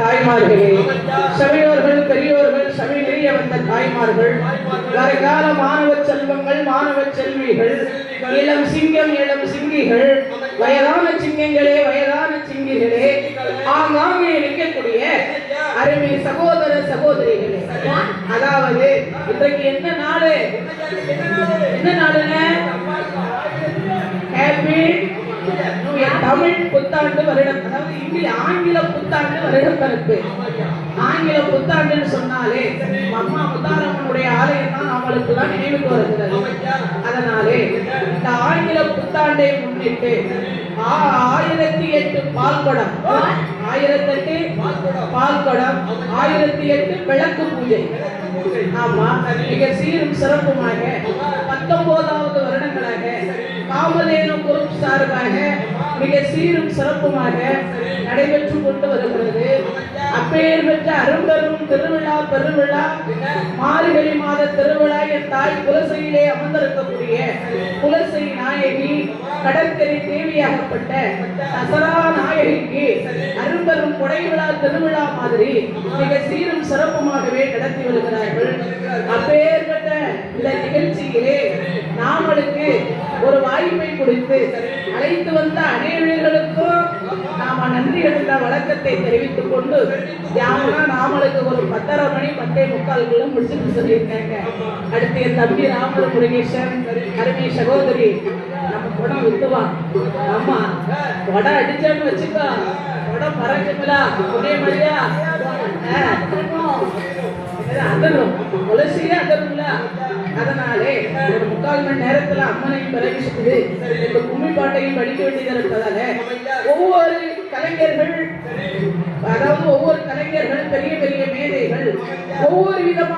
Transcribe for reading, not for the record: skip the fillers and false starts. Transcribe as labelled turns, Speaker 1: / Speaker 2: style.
Speaker 1: தாய்மார்களே, சபையோர்கள், பெரியோர்கள், சபை நிறைய வந்த தாய்மார்கள், வருங்கால மாணவ செல்வங்கள், மாணவ செல்விகள், இளம் சிங்கம், இளம் சிங்கிகள், வயதான சிங்கங்களே, வயதான சிங்கிகளே, ஆங்காங்கே இருக்கக்கூடிய அருமை சகோதர சகோதரிகளே, அதாவது இன்றைக்கு என்ன நாடு? என்ன நாடுங்க? ஹேப்பி தமிழ் புத்தாண்டு வருடம், அதாவது ஆங்கில புத்தாண்டு வருடம் பிறப்பு. ஆங்கில புத்தாண்டுன்னு சொன்னாலே அம்மா முத்தாரம்மனுடைய ஆலயம் தான் நம்மளுக்கு தான் நினைவுக்கு வருகிறது. அதனாலே இந்த ஆங்கில புத்தாண்டை முன்னிட்டு 1008 பால்குடம், 1008 பால்குடம், 1008 விளக்கு பூஜை. ஆமா, மிக சீரும் சிறப்புமாக 19வது வருடங்களாக காமதேனு குரூப் சார்பாக மிக சீரும் சிறப்புமாக நடைபெற்று கொண்டு வருகிறது. அப்பேர் பெற்ற அரும்பெரும் திருவிழா, பெருவிழா, மார்கழி மாத திருவிழா, என் தாய் குலசையிலே அமர்ந்திருக்கக்கூடிய குலசை நாயகி, கடற்கரை தேவியாகப்பட்ட தசரா நாயகிக்கு அரும்பெரும் கொடை விழா திருவிழா மாதிரி மிக சீரும் சிறப்புமாகவே நடத்தி வருகிறார்கள். அப்பேர் பெற்ற இந்த நிகழ்ச்சியிலே நாமளுக்கு ஒரு வாய்ப்பை கொடுத்து அழைத்து வந்த அனைவர்களுக்கும் நாம நன்றி என்ற வழக்கத்தை தெரிவித்துக் கொண்டு, யாருன்னா நாமளுக்கு ஒரு 10:30 மணி 10:45 முடிச்சுட்டு சொல்லியிருக்காங்க. அடுத்து என் தம்பி ராமர் முருகேசன், அருமை சகோதரி, நம்ம படம் வித்துவான். ஆமா, படம் அடிச்சான்னு வச்சுக்கோ, படம் பறக்குங்களா ஒரே மாதிரியா அதரும் துளசியே அதருங்கள. அதனாலே ஒரு 3/4 மணி நேரத்துல அம்மனையும் பிரவேசிக்குது, இந்த கும்மி பாட்டையும் படிக்க வேண்டியது இருப்பதால ஒவ்வொரு கலைஞர்கள், அதாவது ஒவ்வொரு கலைஞர்கள், பெரிய பெரிய மேதைகள் ஒவ்வொரு விதமான